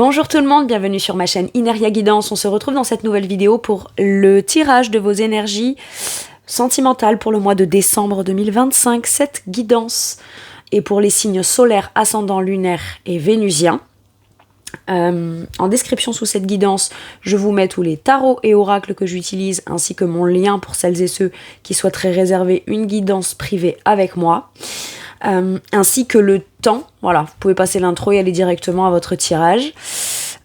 Bonjour tout le monde, bienvenue sur ma chaîne Ineria Guidance. On se retrouve dans cette nouvelle vidéo pour le tirage de vos énergies sentimentales pour le mois de décembre 2025. Cette guidance est pour les signes solaires, ascendants, lunaires et vénusiens. En description sous cette guidance, je vous mets tous les tarots et oracles que j'utilise, ainsi que mon lien pour celles et ceux qui souhaiteraient réserver une guidance privée avec moi. Ainsi que le temps, voilà, vous pouvez passer l'intro et aller directement à votre tirage.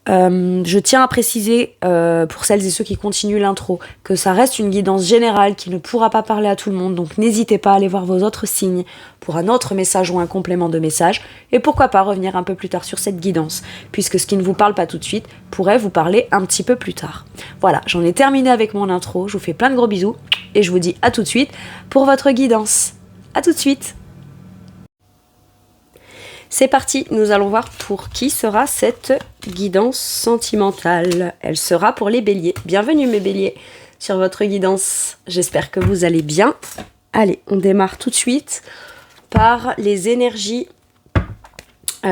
Je tiens à préciser pour celles et ceux qui continuent l'intro que ça reste une guidance générale qui ne pourra pas parler à tout le monde, donc n'hésitez pas à aller voir vos autres signes pour un autre message ou un complément de message, et pourquoi pas revenir un peu plus tard sur cette guidance, puisque ce qui ne vous parle pas tout de suite pourrait vous parler un petit peu plus tard. Voilà, j'en ai terminé avec mon intro, je vous fais plein de gros bisous, et je vous dis à tout de suite pour votre guidance. À tout de suite. C'est parti, nous allons voir pour qui sera cette guidance sentimentale. Elle sera pour les béliers. Bienvenue mes béliers sur votre guidance. J'espère que vous allez bien. Allez, on démarre tout de suite par les énergies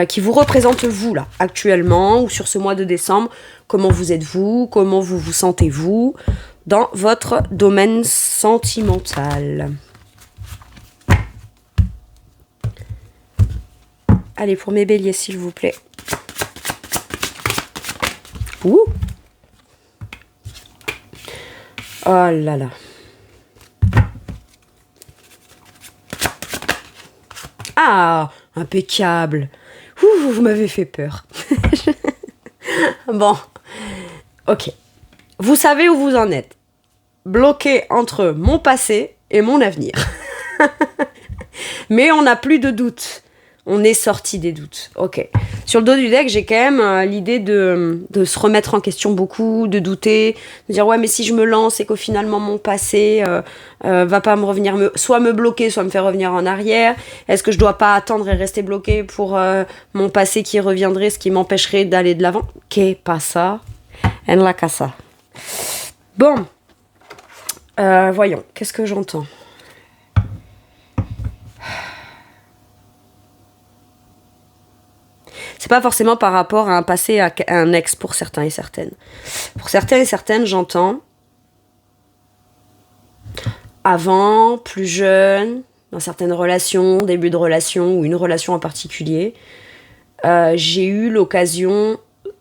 qui vous représentent vous là, actuellement, ou sur ce mois de décembre. Comment vous êtes-vous? Comment vous vous sentez-vous dans votre domaine sentimental? Allez, pour mes béliers, s'il vous plaît. Ouh! Oh là là. Ah! Impeccable! Ouh, vous m'avez fait peur. Bon. Ok. Vous savez où vous en êtes. Bloqué entre mon passé et mon avenir. Mais on n'a plus de doute. On est sorti des doutes. Ok. Sur le dos du deck, j'ai quand même l'idée de se remettre en question beaucoup, de douter, de dire ouais mais si je me lance et qu'au finalement mon passé va pas me revenir, soit me bloquer, soit me faire revenir en arrière. Est-ce que je dois pas attendre et rester bloqué pour mon passé qui reviendrait, ce qui m'empêcherait d'aller de l'avant? Qu'est pas ça? En la casa. Bon. Voyons. Qu'est-ce que j'entends? C'est pas forcément par rapport à un passé, à un ex pour certains et certaines. Pour certains et certaines, j'entends avant, plus jeune, dans certaines relations, début de relation ou une relation en particulier, j'ai eu l'occasion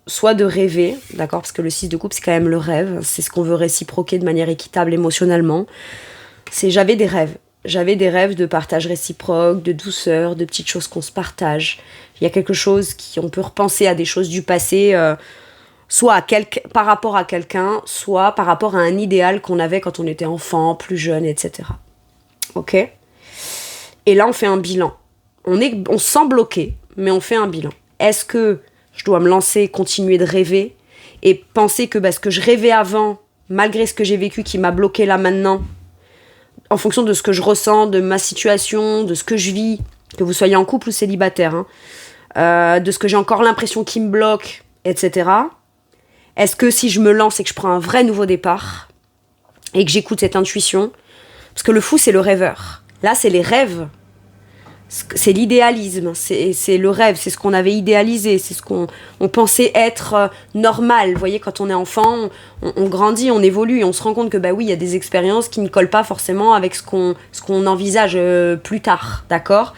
soit de rêver, d'accord, parce que le 6 de coupe c'est quand même le rêve, c'est ce qu'on veut réciproquer de manière équitable émotionnellement. J'avais des rêves. J'avais des rêves de partage réciproque, de douceur, de petites choses qu'on se partage. Il y a quelque chose on peut repenser à des choses du passé, soit par rapport à quelqu'un, soit par rapport à un idéal qu'on avait quand on était enfant, plus jeune, etc. Ok? Et là, on fait un bilan. On se sent bloqué, mais on fait un bilan. Est-ce que je dois me lancer, continuer de rêver, et penser que ce que je rêvais avant, malgré ce que j'ai vécu qui m'a bloqué là maintenant, en fonction de ce que je ressens, de ma situation, de ce que je vis, que vous soyez en couple ou célibataire, de ce que j'ai encore l'impression qui me bloque, etc. Est-ce que si je me lance et que je prends un vrai nouveau départ, et que j'écoute cette intuition, parce que le fou c'est le rêveur, là c'est les rêves, c'est l'idéalisme, c'est le rêve, c'est ce qu'on avait idéalisé, c'est ce qu'on pensait être normal. Vous voyez, quand on est enfant, on grandit, on évolue, et on se rend compte que oui, il y a des expériences qui ne collent pas forcément avec ce qu'on envisage plus tard, d'accord ?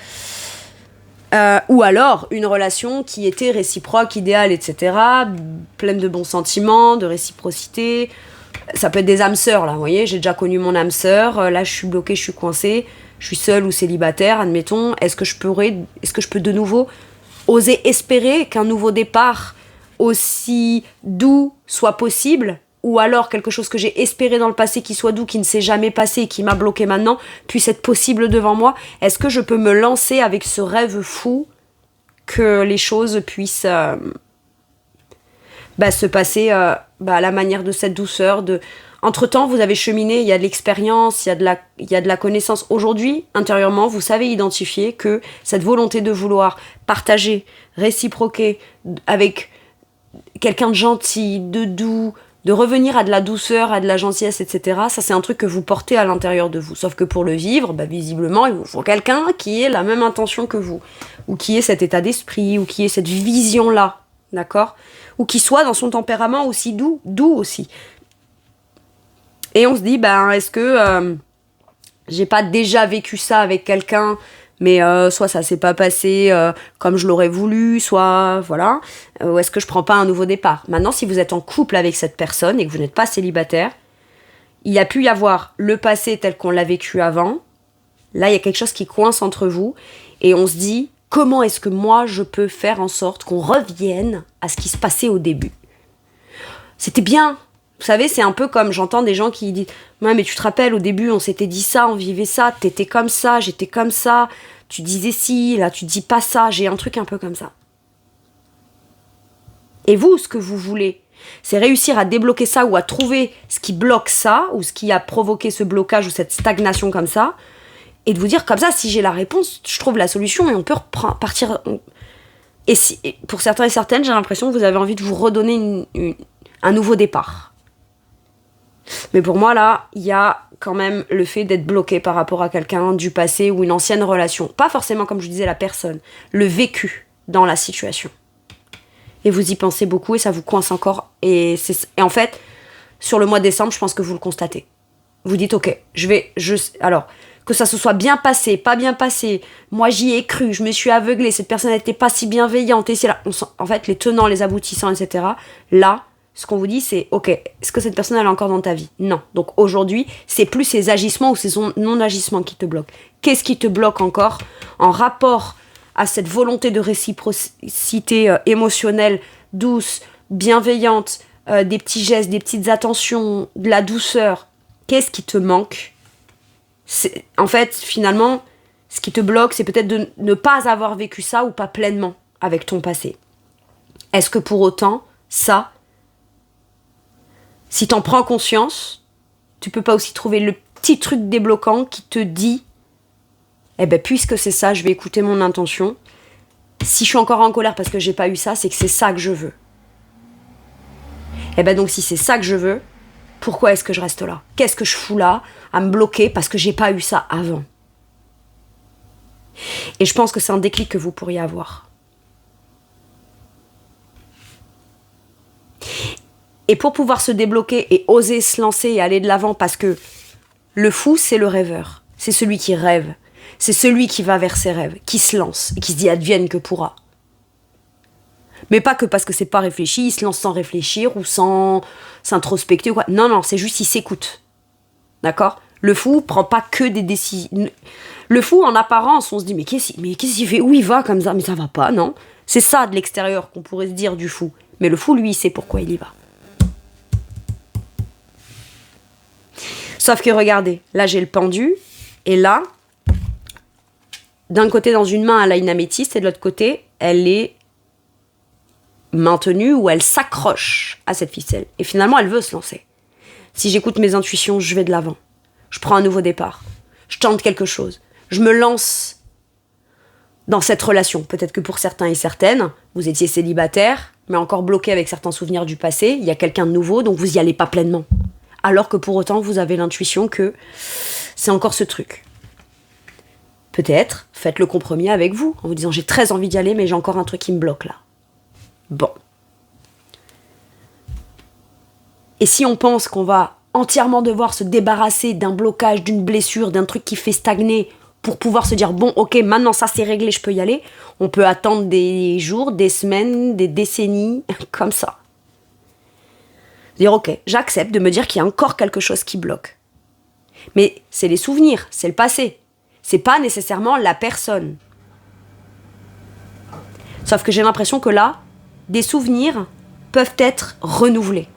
Ou alors une relation qui était réciproque, idéale, etc., pleine de bons sentiments, de réciprocité. Ça peut être des âmes sœurs, là, vous voyez, j'ai déjà connu mon âme sœur, là je suis bloquée, je suis coincée, je suis seule ou célibataire, admettons, est-ce que je peux de nouveau oser espérer qu'un nouveau départ aussi doux soit possible, ou alors quelque chose que j'ai espéré dans le passé qui soit doux, qui ne s'est jamais passé et qui m'a bloqué maintenant, puisse être possible devant moi? Est-ce que je peux me lancer avec ce rêve fou que les choses puissent se passer à la manière de cette douceur, Entre-temps, vous avez cheminé, il y a de l'expérience, il y a de la connaissance. Aujourd'hui, intérieurement, vous savez identifier que cette volonté de vouloir partager, réciproquer avec quelqu'un de gentil, de doux, de revenir à de la douceur, à de la gentillesse, etc. Ça, c'est un truc que vous portez à l'intérieur de vous. Sauf que pour le vivre, visiblement, il vous faut quelqu'un qui ait la même intention que vous, ou qui ait cet état d'esprit, ou qui ait cette vision-là d'accord? Ou qui soit dans son tempérament aussi doux aussi. Et on se dit, est-ce que j'ai pas déjà vécu ça avec quelqu'un, mais soit ça s'est pas passé comme je l'aurais voulu, soit voilà, ou est-ce que je prends pas un nouveau départ? Maintenant, si vous êtes en couple avec cette personne et que vous n'êtes pas célibataire, il y a pu y avoir le passé tel qu'on l'a vécu avant. Là, il y a quelque chose qui coince entre vous et on se dit, comment est-ce que moi je peux faire en sorte qu'on revienne à ce qui se passait au début? C'était bien. Vous savez, c'est un peu comme j'entends des gens qui disent « Ouais, mais tu te rappelles, au début, on s'était dit ça, on vivait ça, t'étais comme ça, j'étais comme ça, tu disais si, là, tu dis pas ça, j'ai un truc un peu comme ça. » Et vous, ce que vous voulez, c'est réussir à débloquer ça ou à trouver ce qui bloque ça, ou ce qui a provoqué ce blocage ou cette stagnation comme ça, et de vous dire comme ça, si j'ai la réponse, je trouve la solution et on peut partir. Et pour certains et certaines, j'ai l'impression que vous avez envie de vous redonner un nouveau départ. Mais pour moi, là, il y a quand même le fait d'être bloqué par rapport à quelqu'un du passé ou une ancienne relation. Pas forcément, comme je disais, la personne. Le vécu dans la situation. Et vous y pensez beaucoup et ça vous coince encore. Et en fait, sur le mois de décembre, je pense que vous le constatez. Vous dites, ok, alors, que ça se soit bien passé, pas bien passé, moi j'y ai cru, je me suis aveuglée, cette personne n'était pas si bienveillante, et c'est là. En fait, les tenants, les aboutissants, etc. Là, ce qu'on vous dit, c'est, ok, est-ce que cette personne, elle est encore dans ta vie? Non. Donc aujourd'hui, c'est plus ses agissements ou ses non-agissements qui te bloquent. Qu'est-ce qui te bloque encore en rapport à cette volonté de réciprocité émotionnelle, douce, bienveillante, des petits gestes, des petites attentions, de la douceur? Qu'est-ce qui te manque? En fait, finalement, ce qui te bloque, c'est peut-être de ne pas avoir vécu ça ou pas pleinement avec ton passé. Est-ce que pour autant, ça, si t'en prends conscience, tu peux pas aussi trouver le petit truc débloquant qui te dit puisque c'est ça, je vais écouter mon intention. Si je suis encore en colère parce que j'ai pas eu ça, c'est que c'est ça que je veux. Donc si c'est ça que je veux, pourquoi est-ce que je reste là? Qu'est-ce que je fous là à me bloquer parce que j'ai pas eu ça avant? Et je pense que c'est un déclic que vous pourriez avoir. Et pour pouvoir se débloquer et oser se lancer et aller de l'avant, parce que le fou, c'est le rêveur. C'est celui qui rêve. C'est celui qui va vers ses rêves, qui se lance et qui se dit advienne que pourra. Mais pas que parce que c'est pas réfléchi, il se lance sans réfléchir ou sans s'introspecter ou quoi. Non, c'est juste il s'écoute. D'accord? Le fou prend pas que des décisions. Le fou, en apparence, on se dit mais qu'est-ce qu'il fait? Où il va comme ça? Mais ça va pas, non? C'est ça de l'extérieur qu'on pourrait se dire du fou. Mais le fou, lui, il sait pourquoi il y va. Sauf que regardez, là j'ai le pendu, et là, d'un côté dans une main elle a une améthyste, et de l'autre côté elle est maintenue ou elle s'accroche à cette ficelle. Et finalement elle veut se lancer. Si j'écoute mes intuitions, je vais de l'avant. Je prends un nouveau départ. Je tente quelque chose. Je me lance dans cette relation. Peut-être que pour certains et certaines, vous étiez célibataire, mais encore bloqué avec certains souvenirs du passé. Il y a quelqu'un de nouveau, donc vous n'y allez pas pleinement. Alors que pour autant, vous avez l'intuition que c'est encore ce truc. Peut-être, faites le compromis avec vous, en vous disant j'ai très envie d'y aller, mais j'ai encore un truc qui me bloque là. Bon. Et si on pense qu'on va entièrement devoir se débarrasser d'un blocage, d'une blessure, d'un truc qui fait stagner, pour pouvoir se dire bon, ok, maintenant ça c'est réglé, je peux y aller, on peut attendre des jours, des semaines, des décennies, comme ça. Dire ok, j'accepte de me dire qu'il y a encore quelque chose qui bloque. Mais c'est les souvenirs, c'est le passé. C'est pas nécessairement la personne. Sauf que j'ai l'impression que là, des souvenirs peuvent être renouvelés.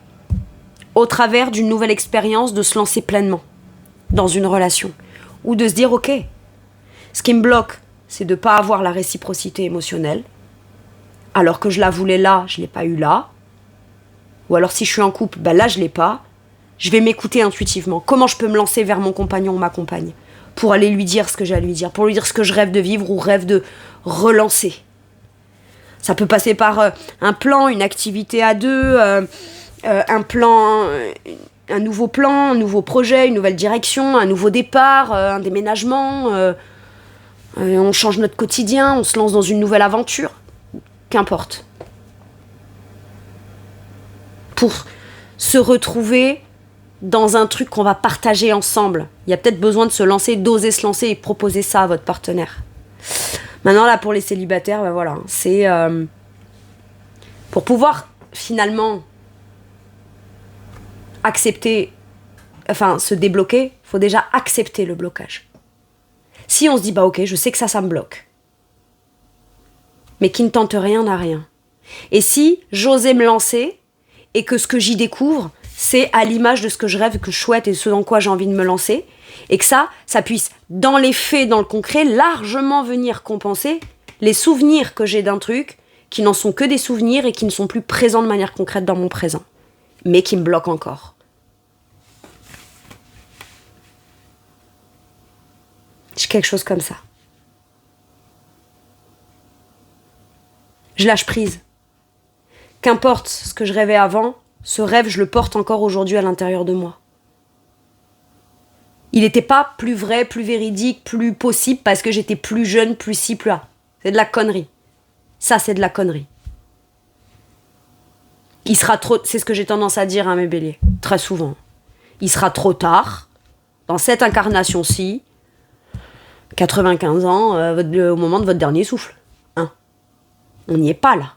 Au travers d'une nouvelle expérience de se lancer pleinement dans une relation. Ou de se dire ok, ce qui me bloque, c'est de ne pas avoir la réciprocité émotionnelle. Alors que je la voulais là, je ne l'ai pas eu là. Ou alors si je suis en couple, là je l'ai pas. Je vais m'écouter intuitivement. Comment je peux me lancer vers mon compagnon ou ma compagne pour aller lui dire ce que j'ai à lui dire, pour lui dire ce que je rêve de vivre ou rêve de relancer. Ça peut passer par un plan, une activité à deux, un plan, un nouveau plan, un nouveau projet, une nouvelle direction, un nouveau départ, un déménagement. On change notre quotidien, on se lance dans une nouvelle aventure. Qu'importe. pour se retrouver dans un truc qu'on va partager ensemble. Il y a peut-être besoin de se lancer, d'oser se lancer et proposer ça à votre partenaire. Maintenant, là, pour les célibataires, ben voilà, c'est pour pouvoir finalement accepter, enfin, se débloquer, il faut déjà accepter le blocage. Si on se dit, bah ok, je sais que ça me bloque, mais qui ne tente rien n'a rien. Et si j'osais me lancer et que ce que j'y découvre, c'est à l'image de ce que je rêve, que je souhaite et ce dans quoi j'ai envie de me lancer, et que ça puisse, dans les faits, dans le concret, largement venir compenser les souvenirs que j'ai d'un truc qui n'en sont que des souvenirs et qui ne sont plus présents de manière concrète dans mon présent, mais qui me bloquent encore. J'ai quelque chose comme ça. Je lâche prise. Qu'importe ce que je rêvais avant, ce rêve, je le porte encore aujourd'hui à l'intérieur de moi. Il n'était pas plus vrai, plus véridique, plus possible parce que j'étais plus jeune, plus ci, plus là. C'est de la connerie. Ça, c'est de la connerie. Il sera trop... C'est ce que j'ai tendance à dire à mes béliers, très souvent. Il sera trop tard, dans cette incarnation-ci, 95 ans, au moment de votre dernier souffle. Hein. On n'y est pas, là.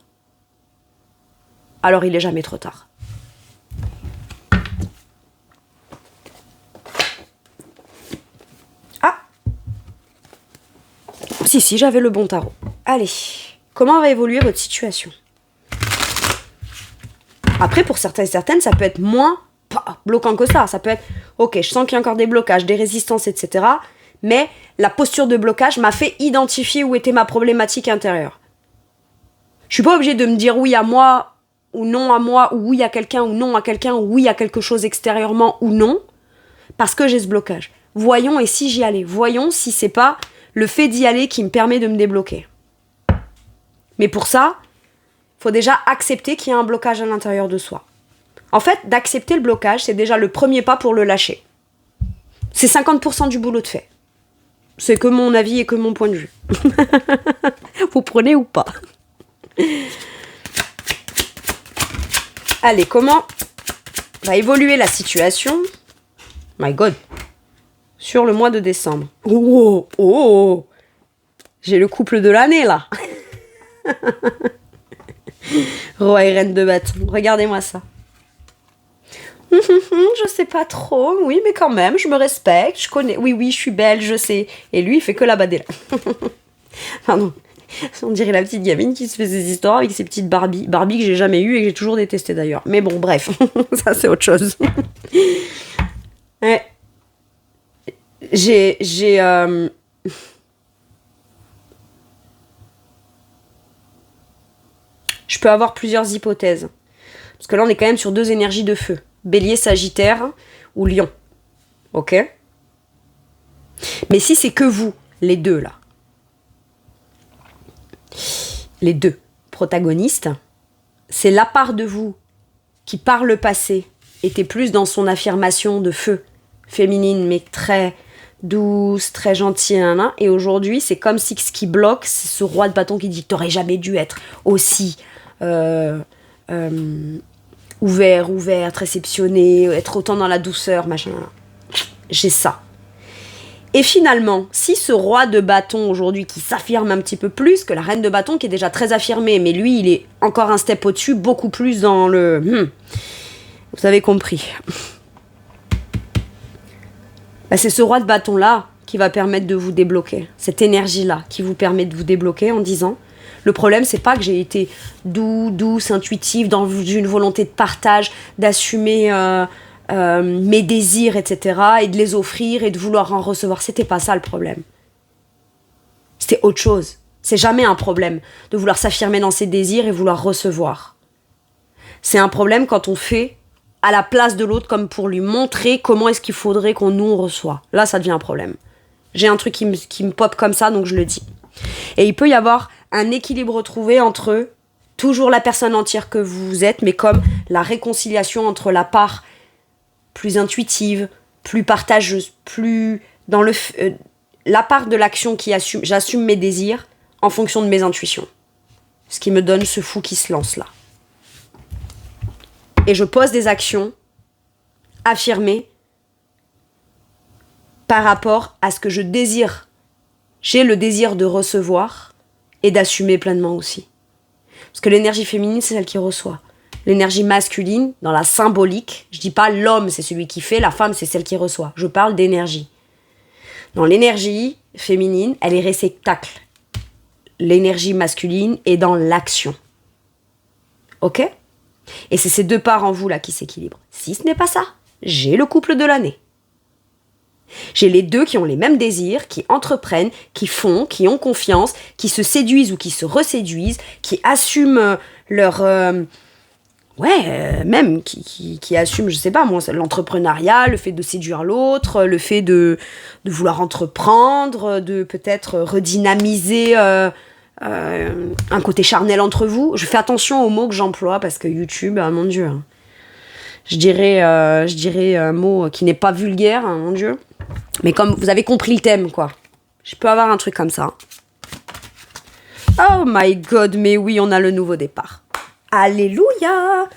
Alors il n'est jamais trop tard. Ah! Si, j'avais le bon tarot. Allez, comment va évoluer votre situation? Après, pour certains et certaines, ça peut être moins bloquant que ça. Ça peut être, ok, je sens qu'il y a encore des blocages, des résistances, etc. Mais la posture de blocage m'a fait identifier où était ma problématique intérieure. Je suis pas obligée de me dire oui à moi ou non à moi, ou oui à quelqu'un ou non à quelqu'un, ou oui à quelque chose extérieurement ou non, parce que j'ai ce blocage. Voyons et si j'y allais. Voyons si c'est pas le fait d'y aller qui me permet de me débloquer. Mais pour ça, il faut déjà accepter qu'il y a un blocage à l'intérieur de soi. En fait, d'accepter le blocage, c'est déjà le premier pas pour le lâcher. C'est 50% du boulot de fait. C'est que mon avis et que mon point de vue. Vous prenez ou pas? Allez, comment va évoluer la situation? My God. Sur le mois de décembre. Oh. J'ai le couple de l'année, là. Roi et reine de bâton. Regardez-moi ça. Je sais pas trop. Oui, mais quand même, je me respecte. Je connais. Oui, je suis belle, je sais. Et lui, il fait que la bader là. Pardon. On dirait la petite gamine qui se fait ses histoires avec ses petites Barbie. Barbie que j'ai jamais eues et que j'ai toujours détesté d'ailleurs. Mais bon, bref. Ça, c'est autre chose. Ouais. Je peux avoir plusieurs hypothèses. Parce que là, on est quand même sur deux énergies de feu. Bélier, Sagittaire ou Lion. Ok? Mais si c'est que vous, les deux là, les deux protagonistes, c'est la part de vous qui, par le passé, était plus dans son affirmation de feu, féminine, mais très douce, très gentille, et aujourd'hui, c'est comme si ce qui bloque, c'est ce roi de bâton qui dit « T'aurais jamais dû être aussi ouvert, réceptionné, être autant dans la douceur, machin. » J'ai ça. Et finalement, si ce roi de bâton aujourd'hui qui s'affirme un petit peu plus que la reine de bâton qui est déjà très affirmée, mais lui il est encore un step au-dessus, beaucoup plus dans le... Vous avez compris. Bah, c'est ce roi de bâton là qui va permettre de vous débloquer. Cette énergie là qui vous permet de vous débloquer en disant... Le problème, c'est pas que j'ai été douce, intuitive, dans une volonté de partage, d'assumer... mes désirs, etc., et de les offrir et de vouloir en recevoir. C'était pas ça le problème. C'était autre chose. C'est jamais un problème de vouloir s'affirmer dans ses désirs et vouloir recevoir. C'est un problème quand on fait à la place de l'autre comme pour lui montrer comment est-ce qu'il faudrait qu'on nous reçoit. Là, ça devient un problème. J'ai un truc qui me pop comme ça, donc je le dis. Et il peut y avoir un équilibre retrouvé entre toujours la personne entière que vous êtes, mais comme la réconciliation entre la part plus intuitive, plus partageuse, plus dans la part de l'action qui assume, j'assume mes désirs en fonction de mes intuitions. Ce qui me donne ce fou qui se lance là. et je pose des actions affirmées par rapport à ce que je désire. J'ai le désir de recevoir et d'assumer pleinement aussi. Parce que l'énergie féminine, c'est celle qui reçoit. L'énergie masculine, dans la symbolique, je dis pas l'homme, c'est celui qui fait, la femme, c'est celle qui reçoit. Je parle d'énergie. Dans l'énergie féminine, elle est réceptacle. L'énergie masculine est dans l'action. Ok ? Et c'est ces deux parts en vous là qui s'équilibrent. Si ce n'est pas ça, j'ai le couple de l'année. J'ai les deux qui ont les mêmes désirs, qui entreprennent, qui font, qui ont confiance, qui se séduisent ou qui se reséduisent, qui assument leur... même qui assument, je sais pas moi, l'entrepreneuriat, le fait de séduire l'autre, le fait de vouloir entreprendre, de peut-être redynamiser un côté charnel entre vous. Je fais attention aux mots que j'emploie parce que YouTube, mon Dieu, hein. Je dirais un mot qui n'est pas vulgaire, hein, mon Dieu. Mais comme vous avez compris le thème, quoi. Je peux avoir un truc comme ça. Oh my God, mais oui, on a le nouveau départ. Alléluia!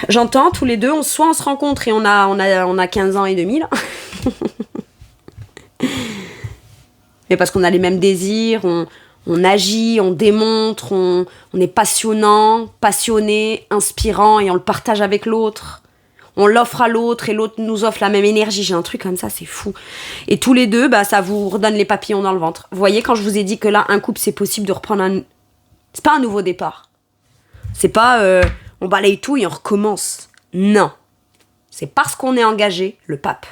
J'entends, tous les deux, soit on se rencontre et on a 15 ans et demi, là. Mais parce qu'on a les mêmes désirs, on agit, on démontre, on est passionnant, passionné, inspirant et on le partage avec l'autre. On l'offre à l'autre et l'autre nous offre la même énergie. J'ai un truc comme ça, c'est fou. Et tous les deux, ça vous redonne les papillons dans le ventre. Vous voyez, quand je vous ai dit que là, un couple, c'est possible de reprendre un... C'est pas un nouveau départ. C'est pas on balaye tout et on recommence. Non. C'est parce qu'on est engagé, le pape.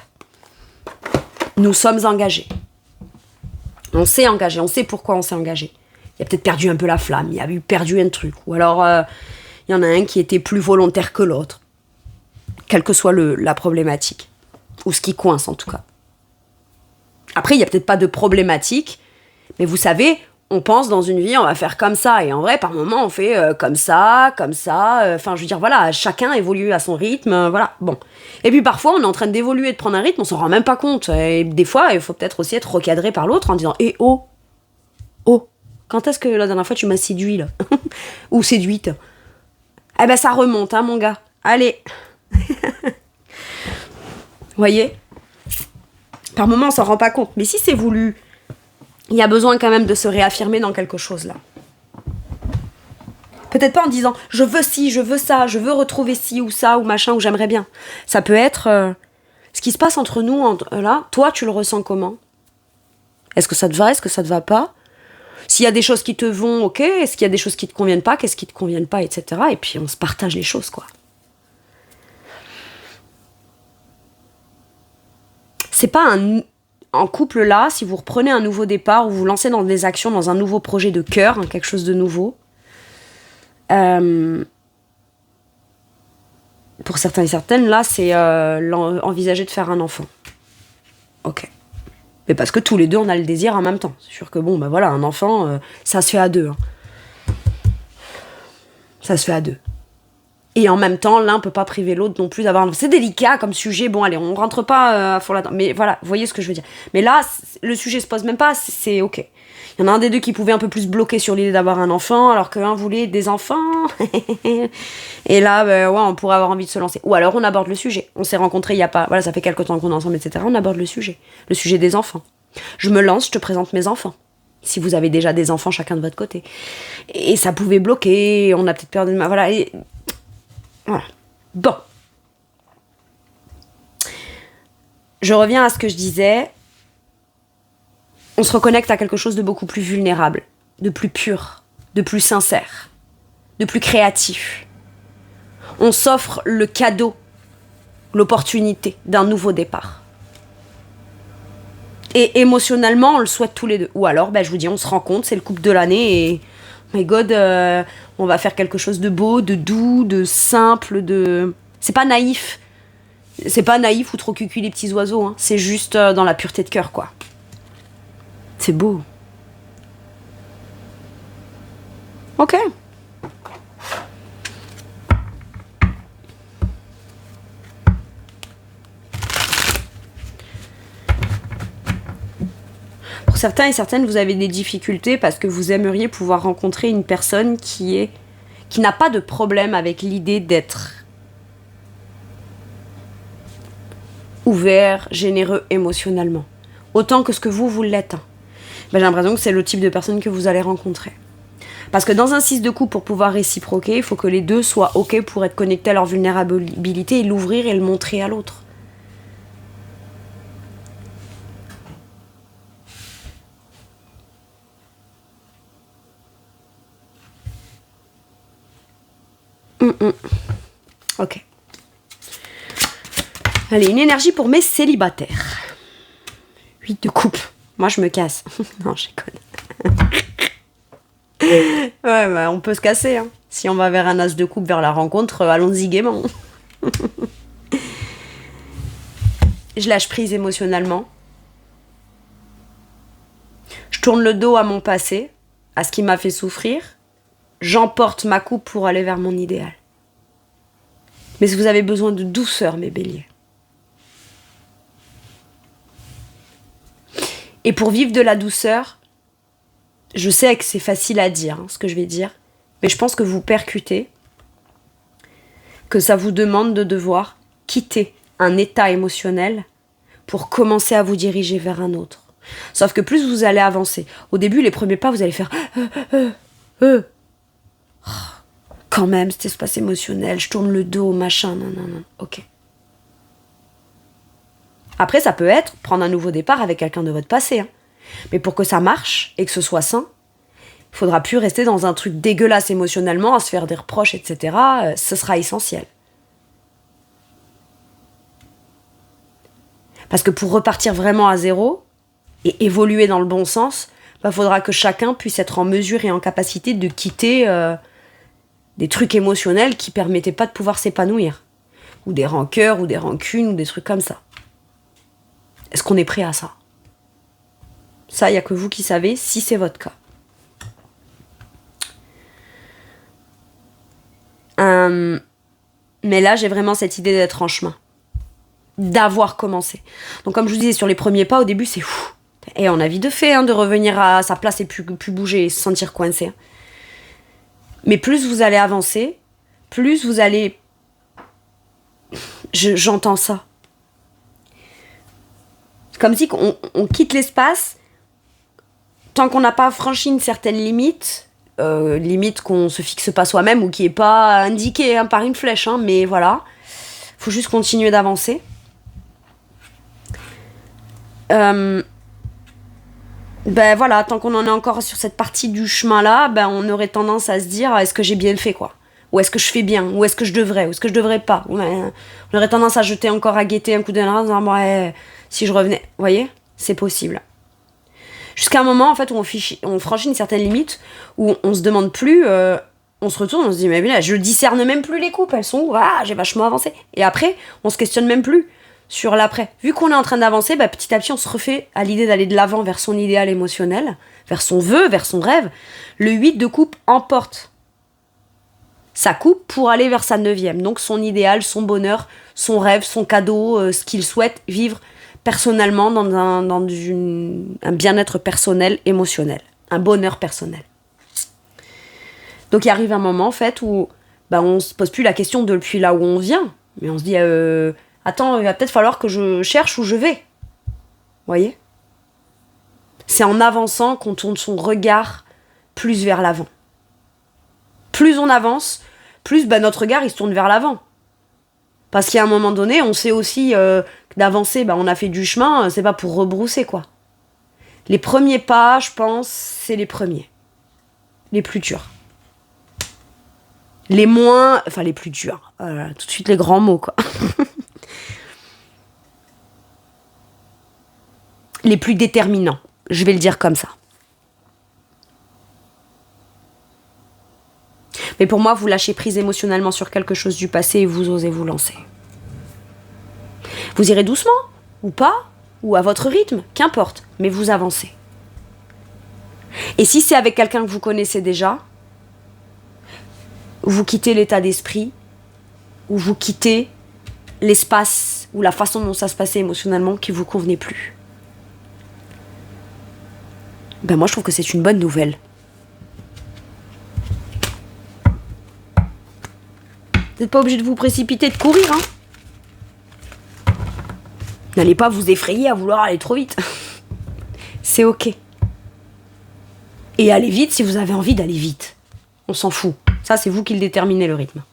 Nous sommes engagés. On s'est engagé, on sait pourquoi on s'est engagé. Il a peut-être perdu un peu la flamme, il a perdu un truc. Ou alors, il y en a un qui était plus volontaire que l'autre. Quelle que soit la problématique. Ou ce qui coince, en tout cas. Après, il n'y a peut-être pas de problématique, mais vous savez, on pense dans une vie, on va faire comme ça. Et en vrai, par moment, on fait comme ça, comme ça. Enfin, je veux dire, voilà, chacun évolue à son rythme, voilà, bon. Et puis parfois, on est en train d'évoluer, de prendre un rythme, on s'en rend même pas compte. Et des fois, il faut peut-être aussi être recadré par l'autre en disant « Eh, oh, quand est-ce que la dernière fois tu m'as séduit, là ?» Ou séduite. Eh ben, ça remonte, hein, mon gars. Allez. Vous voyez ? Par moments, on s'en rend pas compte. Mais si c'est voulu, il y a besoin quand même de se réaffirmer dans quelque chose, là. Peut-être pas en disant « je veux ci, je veux ça, je veux retrouver ci ou ça ou machin ou j'aimerais bien ». Ça peut être ce qui se passe entre nous, là, toi, tu le ressens comment ? Est-ce que ça te va ? Est-ce que ça te va pas ? S'il y a des choses qui te vont, ok. Est-ce qu'il y a des choses qui te conviennent pas ? Qu'est-ce qui te conviennent pas, etc. Et puis, on se partage les choses, quoi. C'est pas en couple là, si vous reprenez un nouveau départ ou vous lancez dans des actions, dans un nouveau projet de cœur, hein, quelque chose de nouveau. Pour certains et certaines, là, c'est envisager de faire un enfant. Ok. Mais parce que tous les deux, on a le désir en même temps. C'est sûr que voilà, un enfant, ça se fait à deux. Hein. Ça se fait à deux. Et en même temps, l'un peut pas priver l'autre non plus d'avoir... C'est délicat comme sujet. Bon, allez, on rentre pas à fond là-dedans. Mais voilà, vous voyez ce que je veux dire. Mais là, le sujet se pose même pas, c'est ok. Il y en a un des deux qui pouvait un peu plus bloquer sur l'idée d'avoir un enfant, alors qu'un voulait des enfants. Et là, on pourrait avoir envie de se lancer. Ou alors, on aborde le sujet. On s'est rencontrés il y a pas... Voilà, ça fait quelques temps qu'on est ensemble, etc. On aborde le sujet. Le sujet des enfants. Je me lance, je te présente mes enfants. Si vous avez déjà des enfants chacun de votre côté. Et ça pouvait bloquer, on a peut-être peur de... Voilà, voilà. Bon. Je reviens à ce que je disais. On se reconnecte à quelque chose de beaucoup plus vulnérable, de plus pur, de plus sincère, de plus créatif. On s'offre le cadeau, l'opportunité d'un nouveau départ. Et émotionnellement, on le souhaite tous les deux. Ou alors, je vous dis, on se rencontre, c'est le couple de l'année et... My God, on va faire quelque chose de beau, de doux, de simple, de... C'est pas naïf. C'est pas naïf ou trop cucu les petits oiseaux. Hein. C'est juste dans la pureté de cœur, quoi. C'est beau. Ok. certains et certaines, vous avez des difficultés parce que vous aimeriez pouvoir rencontrer une personne qui n'a pas de problème avec l'idée d'être ouvert, généreux émotionnellement. Autant que ce que vous l'êtes. Ben, j'ai l'impression que c'est le type de personne que vous allez rencontrer. Parce que dans un 6 de coupe, pour pouvoir réciproquer, il faut que les deux soient OK pour être connectés à leur vulnérabilité et l'ouvrir et le montrer à l'autre. Ok. Allez, une énergie pour mes célibataires. 8 de coupe. Moi, je me casse. Non, je déconne. Ouais, bah, on peut se casser. Hein. Si on va vers un as de coupe, vers la rencontre, allons-y gaiement. Je lâche prise émotionnellement. Je tourne le dos à mon passé, à ce qui m'a fait souffrir. J'emporte ma coupe pour aller vers mon idéal. Mais si vous avez besoin de douceur, mes béliers. Et pour vivre de la douceur, je sais que c'est facile à dire, ce que je vais dire, mais je pense que vous percutez, que ça vous demande de devoir quitter un état émotionnel pour commencer à vous diriger vers un autre. Sauf que plus vous allez avancer, au début, les premiers pas, vous allez faire quand même, cet espace émotionnel, je tourne le dos, machin, non, ok. Après, ça peut être prendre un nouveau départ avec quelqu'un de votre passé. Hein. Mais pour que ça marche et que ce soit sain, il faudra plus rester dans un truc dégueulasse émotionnellement, à se faire des reproches, etc. Ce sera essentiel. Parce que pour repartir vraiment à zéro et évoluer dans le bon sens, il faudra que chacun puisse être en mesure et en capacité de quitter des trucs émotionnels qui ne permettaient pas de pouvoir s'épanouir. Ou des rancœurs, ou des rancunes, ou des trucs comme ça. Est-ce qu'on est prêt à ça? Ça, il n'y a que vous qui savez si c'est votre cas. Mais là, j'ai vraiment cette idée d'être en chemin. D'avoir commencé. Donc, comme je vous disais, sur les premiers pas, au début, c'est fou. Et on a vite de fait de revenir à sa place et plus bouger et se sentir coincé. Mais plus vous allez avancer, plus vous allez... J'entends ça. Comme si on quitte l'espace tant qu'on n'a pas franchi une certaine limite, limite qu'on se fixe pas soi-même ou qui est pas indiquée par une flèche, mais voilà, faut juste continuer d'avancer. Ben voilà, tant qu'on en est encore sur cette partie du chemin là, ben on aurait tendance à se dire est-ce que j'ai bien fait quoi, ou est-ce que je fais bien, ou est-ce que je devrais, ou est-ce que je devrais pas. On aurait tendance à jeter encore à guetter un coup d'œil en disant ouais, si je revenais, vous voyez, c'est possible. Jusqu'à un moment en fait où on franchit une certaine limite où on se demande plus, on se retourne, on se dit mais là je discerne même plus les coupes, elles sont où, j'ai vachement avancé. Et après on se questionne même plus sur l'après. Vu qu'on est en train d'avancer, petit à petit on se refait à l'idée d'aller de l'avant vers son idéal émotionnel, vers son vœu, vers son rêve. Le 8 de coupe emporte sa coupe pour aller vers sa 9e, donc son idéal, son bonheur, son rêve, son cadeau, ce qu'il souhaite vivre personnellement dans un bien-être personnel, émotionnel, un bonheur personnel. Donc il arrive un moment en fait où on se pose plus la question depuis là où on vient, mais on se dit attends, il va peut-être falloir que je cherche où je vais. Vous voyez ? C'est en avançant qu'on tourne son regard plus vers l'avant. Plus on avance, plus notre regard il se tourne vers l'avant. Parce qu'à un moment donné, on sait aussi d'avancer, on a fait du chemin, c'est pas pour rebrousser quoi. Les premiers pas, je pense, c'est les premiers. Les plus durs. Les moins... Enfin, les plus durs. Tout de suite les grands mots quoi. Les plus déterminants. Je vais le dire comme ça. Mais pour moi, vous lâchez prise émotionnellement sur quelque chose du passé et vous osez vous lancer. Vous irez doucement, ou pas, ou à votre rythme, qu'importe, mais vous avancez. Et si c'est avec quelqu'un que vous connaissez déjà, vous quittez l'état d'esprit, ou vous quittez l'espace, ou la façon dont ça se passait émotionnellement qui ne vous convenait plus. Ben moi, je trouve que c'est une bonne nouvelle. Vous n'êtes pas obligé de vous précipiter, de courir, hein. N'allez pas vous effrayer à vouloir aller trop vite. C'est ok. Et allez vite si vous avez envie d'aller vite. On s'en fout. Ça, c'est vous qui le déterminez, le rythme.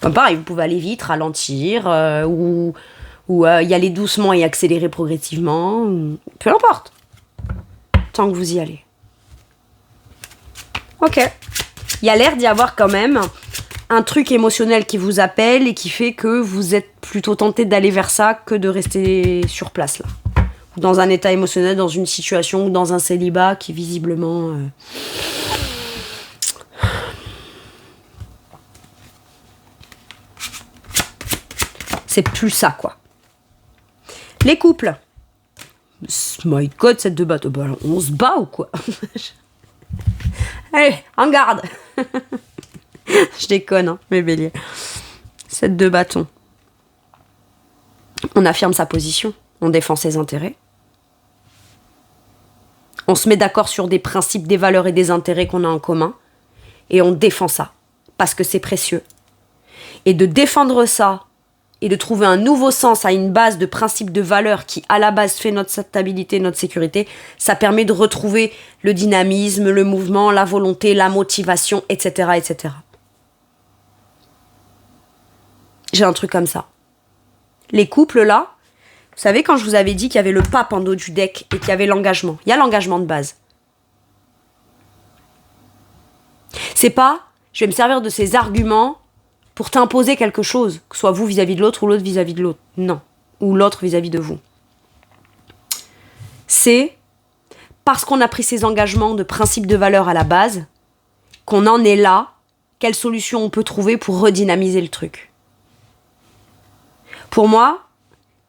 Comme pareil, vous pouvez aller vite, ralentir, ou y aller doucement et accélérer progressivement. Peu importe. Tant que vous y allez. Ok. Il y a l'air d'y avoir quand même un truc émotionnel qui vous appelle et qui fait que vous êtes plutôt tenté d'aller vers ça que de rester sur place là. Dans un état émotionnel, dans une situation ou dans un célibat qui visiblement... C'est plus ça, quoi. Les couples. My God, cette de bateau. Bah, on se bat ou quoi? Allez, en garde. Je déconne, hein, mes béliers. Cette de bâton. On affirme sa position. On défend ses intérêts. On se met d'accord sur des principes, des valeurs et des intérêts qu'on a en commun. Et on défend ça. Parce que c'est précieux. Et de défendre ça, et de trouver un nouveau sens à une base de principes, de valeurs qui, à la base, fait notre stabilité, notre sécurité, ça permet de retrouver le dynamisme, le mouvement, la volonté, la motivation, etc., etc. J'ai un truc comme ça. Les couples, là, vous savez, quand je vous avais dit qu'il y avait le pape en dos du deck et qu'il y avait l'engagement, il y a l'engagement de base. C'est pas, je vais me servir de ces arguments pour t'imposer quelque chose, que ce soit vous vis-à-vis de l'autre ou l'autre vis-à-vis de l'autre. Non. Ou l'autre vis-à-vis de vous. C'est parce qu'on a pris ces engagements de principes de valeurs à la base qu'on en est là, quelle solution on peut trouver pour redynamiser le truc. Pour moi,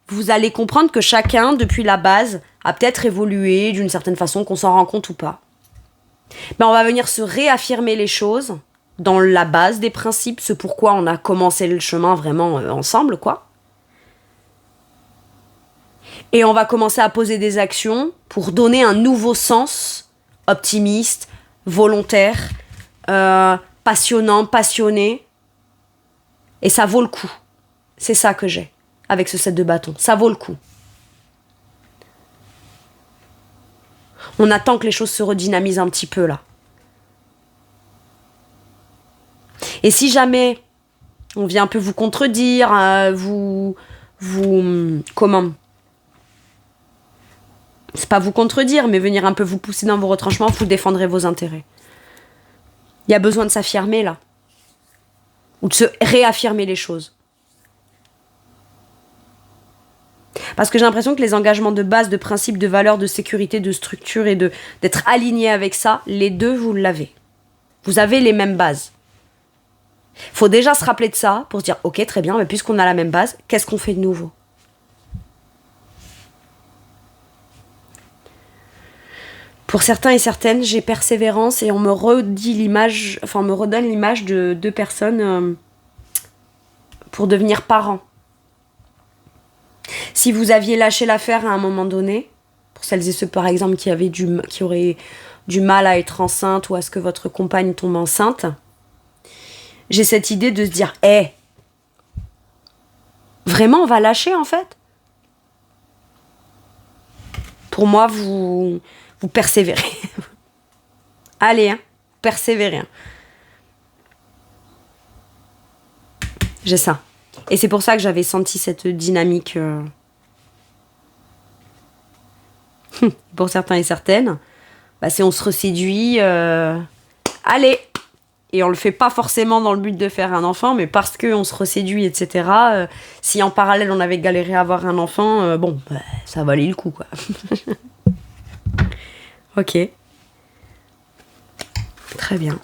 vous allez comprendre que chacun, depuis la base, a peut-être évolué d'une certaine façon, qu'on s'en rend compte ou pas. Mais on va venir se réaffirmer les choses dans la base des principes, ce pourquoi on a commencé le chemin vraiment ensemble, quoi. Et on va commencer à poser des actions pour donner un nouveau sens optimiste, volontaire, passionnant, passionné. Et ça vaut le coup. C'est ça que j'ai avec ce set de bâtons. Ça vaut le coup. On attend que les choses se redynamisent un petit peu, là. Et si jamais on vient un peu vous contredire, comment? C'est pas vous contredire, mais venir un peu vous pousser dans vos retranchements, vous défendrez vos intérêts. Il y a besoin de s'affirmer, là. Ou de se réaffirmer les choses. Parce que j'ai l'impression que les engagements de base, de principes, de valeurs, de sécurité, de structure et d'être aligné avec ça, les deux, vous l'avez. Vous avez les mêmes bases. Faut déjà se rappeler de ça pour se dire, ok, très bien, mais puisqu'on a la même base, qu'est-ce qu'on fait de nouveau? Pour certains et certaines, j'ai persévérance et on me redit l'image, enfin on me redonne l'image de deux personnes pour devenir parents. Si vous aviez lâché l'affaire à un moment donné, pour celles et ceux par exemple qui auraient du mal à être enceinte ou à ce que votre compagne tombe enceinte, j'ai cette idée de se dire, vraiment on va lâcher en fait? Pour moi, vous persévérez. Allez, hein, persévérez. Hein. J'ai ça. Et c'est pour ça que j'avais senti cette dynamique. Pour certains et certaines, bah, si on se reséduit, allez. Et on le fait pas forcément dans le but de faire un enfant, mais parce qu'on se reséduit, etc. Si en parallèle on avait galéré à avoir un enfant, ça valait le coup, quoi. Ok. Très bien.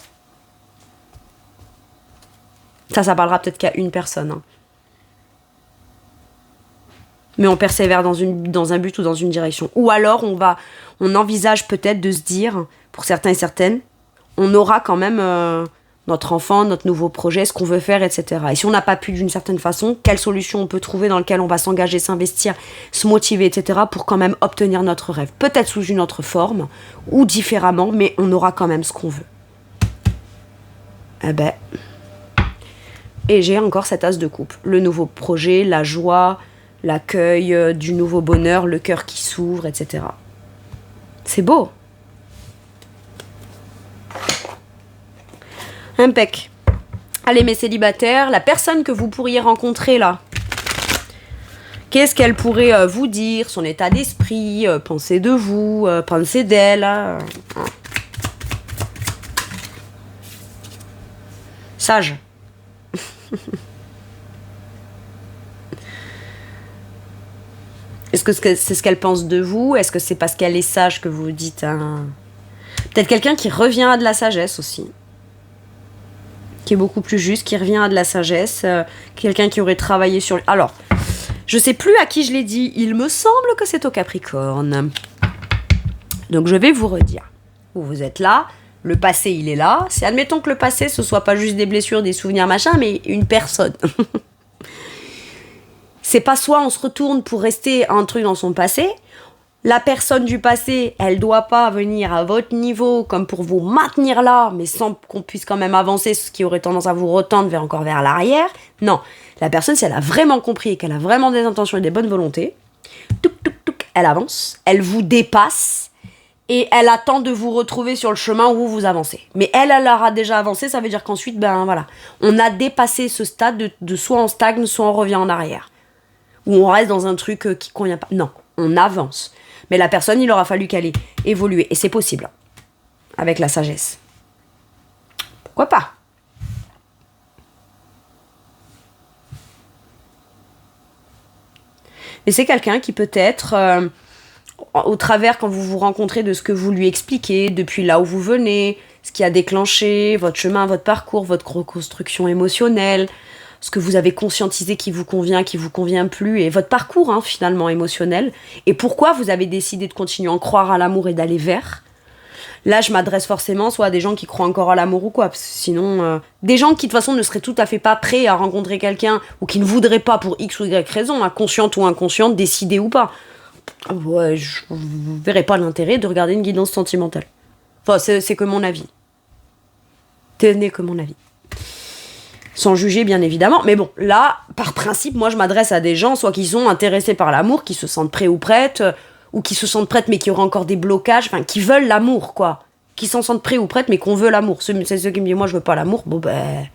Ça parlera peut-être qu'à une personne. Hein. Mais on persévère dans un but ou dans une direction. Ou alors on envisage peut-être de se dire, pour certains et certaines, on aura quand même notre enfant, notre nouveau projet, ce qu'on veut faire, etc. Et si on n'a pas pu d'une certaine façon, quelle solution on peut trouver dans laquelle on va s'engager, s'investir, se motiver, etc. pour quand même obtenir notre rêve. Peut-être sous une autre forme, ou différemment, mais on aura quand même ce qu'on veut. Eh ben... Et j'ai encore cet as de coupe. Le nouveau projet, la joie, l'accueil du nouveau bonheur, le cœur qui s'ouvre, etc. C'est beau. Impec. Allez, mes célibataires, la personne que vous pourriez rencontrer là, qu'est-ce qu'elle pourrait vous dire, son état d'esprit, penser de vous, penser d'elle. Sage. Est-ce que c'est ce qu'elle pense de vous? Est-ce que c'est parce qu'elle est sage que vous dites Peut-être quelqu'un qui revient à de la sagesse aussi. Qui est beaucoup plus juste, qui revient à de la sagesse. Quelqu'un qui aurait travaillé sur... Alors, je sais plus à qui je l'ai dit. Il me semble que c'est au Capricorne. Donc je vais vous redire. Vous êtes là. Le passé, il est là. C'est admettons que le passé, ce soit pas juste des blessures, des souvenirs, machin, mais une personne. C'est pas soit on se retourne pour rester un truc dans son passé. La personne du passé, elle doit pas venir à votre niveau comme pour vous maintenir là, mais sans qu'on puisse quand même avancer, ce qui aurait tendance à vous retendre encore vers l'arrière. Non. La personne, si elle a vraiment compris et qu'elle a vraiment des intentions et des bonnes volontés, elle avance, elle vous dépasse. Et elle attend de vous retrouver sur le chemin où vous avancez. Mais elle aura déjà avancé, ça veut dire qu'ensuite, ben voilà, on a dépassé ce stade de soit on stagne, soit on revient en arrière. Ou on reste dans un truc qui convient pas. Non, on avance. Mais la personne, il aura fallu qu'elle ait évolué. Et c'est possible. Avec la sagesse. Pourquoi pas? Mais c'est quelqu'un qui peut-être... au travers, quand vous vous rencontrez, de ce que vous lui expliquez, depuis là où vous venez, ce qui a déclenché votre chemin, votre parcours, votre reconstruction émotionnelle, ce que vous avez conscientisé qui vous convient plus, et votre parcours, finalement, émotionnel, et pourquoi vous avez décidé de continuer à en croire à l'amour et d'aller vers. Là, je m'adresse forcément soit à des gens qui croient encore à l'amour ou quoi, parce que sinon... des gens qui, de toute façon, ne seraient tout à fait pas prêts à rencontrer quelqu'un, ou qui ne voudraient pas, pour X ou Y raison, consciente ou inconsciente, décider ou pas. Ouais, je verrais pas l'intérêt de regarder une guidance sentimentale. Enfin, c'est que mon avis. Tenez que mon avis. Sans juger, bien évidemment. Mais bon, là, par principe, moi, je m'adresse à des gens, soit qui sont intéressés par l'amour, qui se sentent prêts ou prêtes, ou qui se sentent prêtes, mais qui auraient encore des blocages, enfin, qui veulent l'amour, quoi. Qui s'en sentent prêts ou prêtes, mais qu'on veut l'amour. C'est ceux qui me disent, moi, je veux pas l'amour. Bon, ben...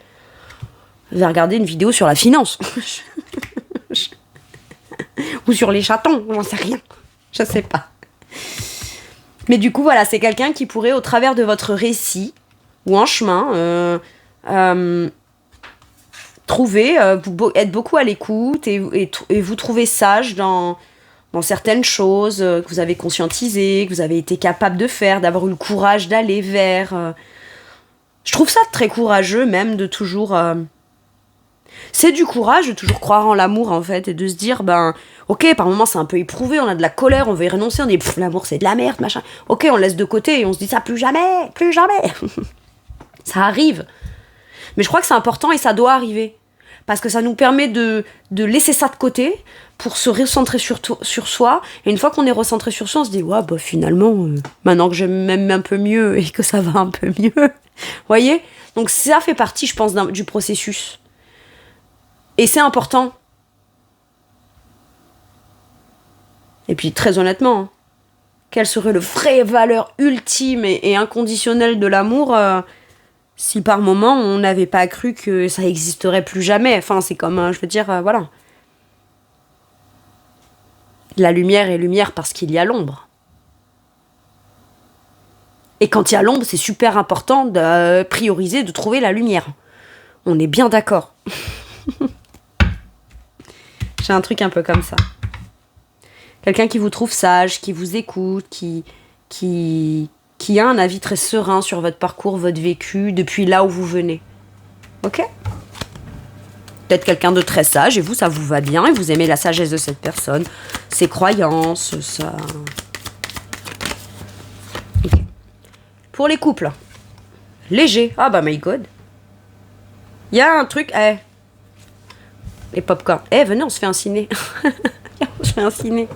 je vais regarder une vidéo sur la finance. Ou sur les chatons, j'en sais rien. Je sais pas. Mais du coup, voilà, c'est quelqu'un qui pourrait, au travers de votre récit, ou en chemin, trouver, être beaucoup à l'écoute et vous trouver sage dans certaines choses que vous avez conscientisées, que vous avez été capable de faire, d'avoir eu le courage d'aller vers. Je trouve ça très courageux, même, de toujours... C'est du courage de toujours croire en l'amour, en fait, et de se dire, ok, par moments c'est un peu éprouvé, on a de la colère, on veut y renoncer, on dit, l'amour c'est de la merde, machin. Ok, on laisse de côté et on se dit ça, plus jamais, plus jamais. Ça arrive. Mais je crois que c'est important et ça doit arriver. Parce que ça nous permet de laisser ça de côté pour se recentrer sur soi. Et une fois qu'on est recentré sur soi, on se dit, ouais, finalement, maintenant que j'aime même un peu mieux et que ça va un peu mieux. Vous voyez? Donc ça fait partie, je pense, du processus. Et c'est important. Et puis, très honnêtement, quelle serait la vraie valeur ultime et inconditionnelle de l'amour si par moment on n'avait pas cru que ça existerait plus jamais? Enfin, c'est comme, je veux dire, voilà. La lumière est lumière parce qu'il y a l'ombre. Et quand il y a l'ombre, c'est super important de prioriser, de trouver la lumière. On est bien d'accord. J'ai un truc un peu comme ça. Quelqu'un qui vous trouve sage, qui vous écoute, qui a un avis très serein sur votre parcours, votre vécu, depuis là où vous venez. Ok ? Peut-être quelqu'un de très sage, et vous, ça vous va bien, et vous aimez la sagesse de cette personne, ses croyances, ça... Okay. Pour les couples, léger. Ah bah my god. Il y a un truc... les pop-corn. Venez, on se fait un ciné. On se fait un ciné.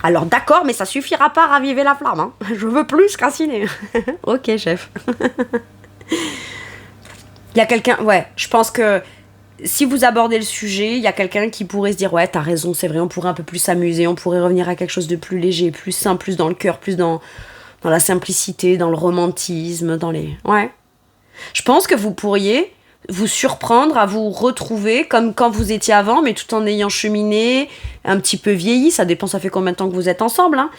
Alors d'accord, mais ça suffira pas à raviver la flamme. Hein. Je veux plus qu'un ciné. Ok, chef. Il y a quelqu'un... Ouais, je pense que si vous abordez le sujet, il y a quelqu'un qui pourrait se dire ouais, t'as raison, c'est vrai, on pourrait un peu plus s'amuser, on pourrait revenir à quelque chose de plus léger, plus simple, plus dans le cœur, plus dans la simplicité, dans le romantisme, dans les... Ouais. Je pense que vous pourriez vous surprendre à vous retrouver comme quand vous étiez avant, mais tout en ayant cheminé, un petit peu vieilli, ça dépend, ça fait combien de temps que vous êtes ensemble, hein.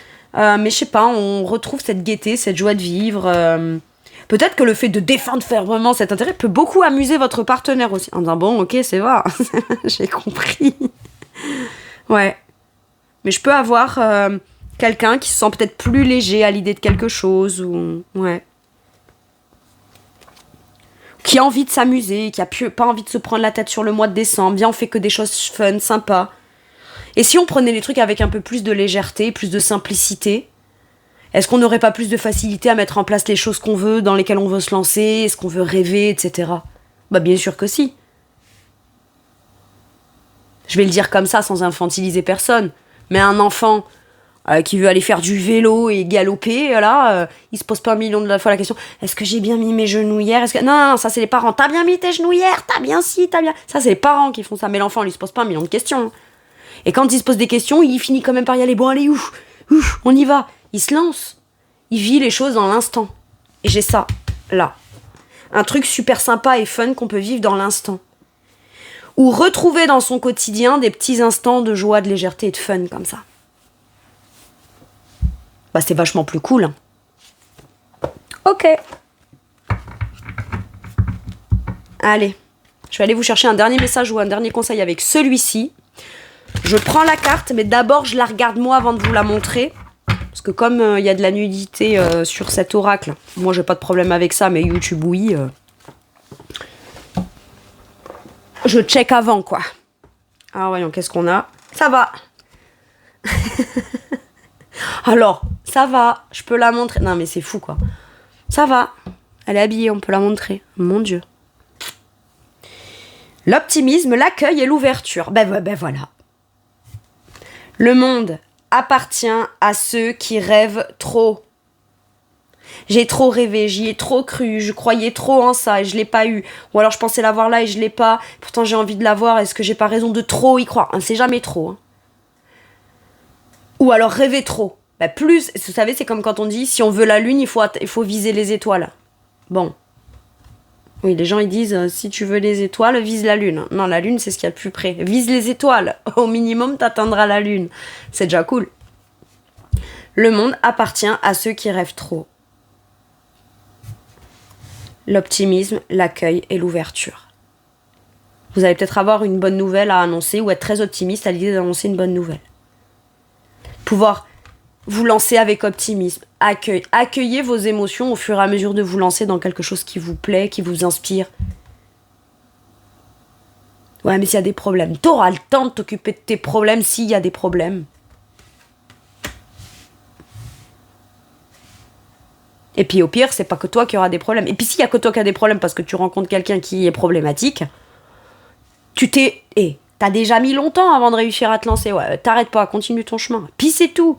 Mais je sais pas, on retrouve cette gaieté, cette joie de vivre... Peut-être que le fait de défendre fermement cet intérêt peut beaucoup amuser votre partenaire aussi. En disant, bon, ok, c'est vrai, j'ai compris. Ouais. Mais je peux avoir quelqu'un qui se sent peut-être plus léger à l'idée de quelque chose, ou... Ouais. Qui a envie de s'amuser, qui a pas envie de se prendre la tête sur le mois de décembre. Viens, on fait que des choses fun, sympas. Et si on prenait les trucs avec un peu plus de légèreté, plus de simplicité... Est-ce qu'on n'aurait pas plus de facilité à mettre en place les choses qu'on veut, dans lesquelles on veut se lancer, est-ce qu'on veut rêver, etc. Bah bien sûr que si. Je vais le dire comme ça, sans infantiliser personne. Mais un enfant qui veut aller faire du vélo et galoper, là, il se pose pas un million de fois la question « Est-ce que j'ai bien mis mes genouillères ?» Non, ça c'est les parents. « T'as bien mis tes genouillères ? T'as bien si, t'as bien... » Ça c'est les parents qui font ça, mais l'enfant lui se pose pas un million de questions. Et quand il se pose des questions, il finit quand même par y aller. Bon allez, ouf, on y va. Il se lance. Il vit les choses dans l'instant. Et j'ai ça, là. Un truc super sympa et fun qu'on peut vivre dans l'instant. Ou retrouver dans son quotidien des petits instants de joie, de légèreté et de fun comme ça. Bah c'est vachement plus cool. Hein. Ok. Allez. Je vais aller vous chercher un dernier message ou un dernier conseil avec celui-ci. Je prends la carte, mais d'abord je la regarde moi avant de vous la montrer. Parce que comme il y a de la nudité sur cet oracle, moi j'ai pas de problème avec ça, mais YouTube oui. Je check avant quoi. Alors voyons, qu'est-ce qu'on a ? Ça va. Alors, ça va, je peux la montrer. Non mais c'est fou quoi. Ça va. Elle est habillée, on peut la montrer. Mon Dieu. L'optimisme, l'accueil et l'ouverture. Ben voilà. Le monde appartient à ceux qui rêvent trop. J'ai trop rêvé, j'y ai trop cru, je croyais trop en ça et je l'ai pas eu. Ou alors je pensais l'avoir là et je l'ai pas. Pourtant j'ai envie de l'avoir, est-ce que j'ai pas raison de trop y croire ? C'est jamais trop. Hein. Ou alors rêver trop. Plus, vous savez, c'est comme quand on dit si on veut la lune, il faut viser les étoiles. Bon. Oui, les gens ils disent si tu veux les étoiles, vise la lune. Non, la lune c'est ce qu'il y a de plus près. Vise les étoiles. Au minimum, t'atteindras la lune. C'est déjà cool. Le monde appartient à ceux qui rêvent trop. L'optimisme, l'accueil et l'ouverture. Vous allez peut-être avoir une bonne nouvelle à annoncer ou être très optimiste à l'idée d'annoncer une bonne nouvelle. Pouvoir vous lancer avec optimisme, accueillez vos émotions au fur et à mesure de vous lancer dans quelque chose qui vous plaît, qui vous inspire. Ouais, mais s'il y a des problèmes, t'auras le temps de t'occuper de tes problèmes s'il y a des problèmes. Et puis au pire, c'est pas que toi qui auras des problèmes. Et puis s'il y a que toi qui as des problèmes parce que tu rencontres quelqu'un qui est problématique, t'as déjà mis longtemps avant de réussir à te lancer. Ouais, t'arrêtes pas, continue ton chemin. Puis c'est tout.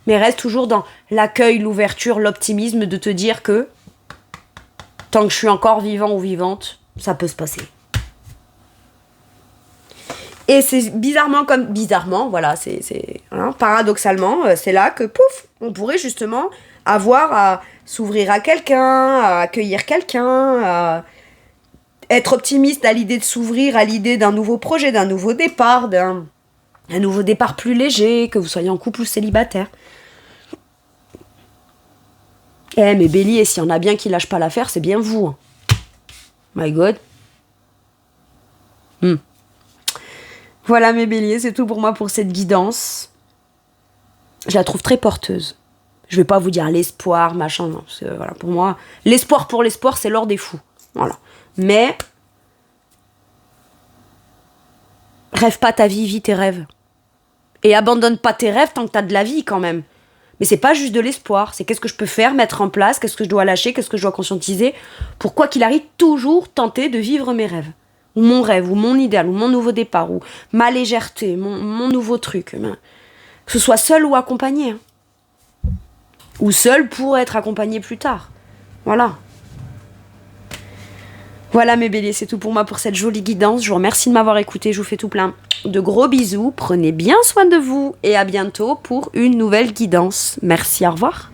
Mais reste toujours dans l'accueil, l'ouverture, l'optimisme de te dire que tant que je suis encore vivant ou vivante, ça peut se passer. Et c'est bizarrement, voilà, paradoxalement, c'est là que, pouf, on pourrait justement avoir à s'ouvrir à quelqu'un, à accueillir quelqu'un, à être optimiste à l'idée de s'ouvrir à l'idée d'un nouveau projet, d'un nouveau départ, d'un nouveau départ plus léger, que vous soyez en couple ou célibataire. Mais Bélier, s'il y en a bien qui lâchent pas l'affaire, c'est bien vous. Hein. My God. Voilà mes béliers, c'est tout pour moi pour cette guidance. Je la trouve très porteuse. Je vais pas vous dire l'espoir, machin, non. Voilà, pour moi, l'espoir pour l'espoir, c'est l'or des fous. Voilà. Mais rêve pas ta vie, vis tes rêves. Et abandonne pas tes rêves tant que t'as de la vie quand même. Mais c'est pas juste de l'espoir, c'est qu'est-ce que je peux faire, mettre en place, qu'est-ce que je dois lâcher, qu'est-ce que je dois conscientiser pour quoi qu'il arrive, toujours tenter de vivre mes rêves. Ou mon rêve, ou mon idéal, ou mon nouveau départ, ou ma légèreté, mon nouveau truc. Que ce soit seul ou accompagné. Hein. Ou seul pour être accompagné plus tard. Voilà. Voilà mes béliers, c'est tout pour moi pour cette jolie guidance. Je vous remercie de m'avoir écouté, je vous fais tout plein de gros bisous. Prenez bien soin de vous et à bientôt pour une nouvelle guidance. Merci, au revoir.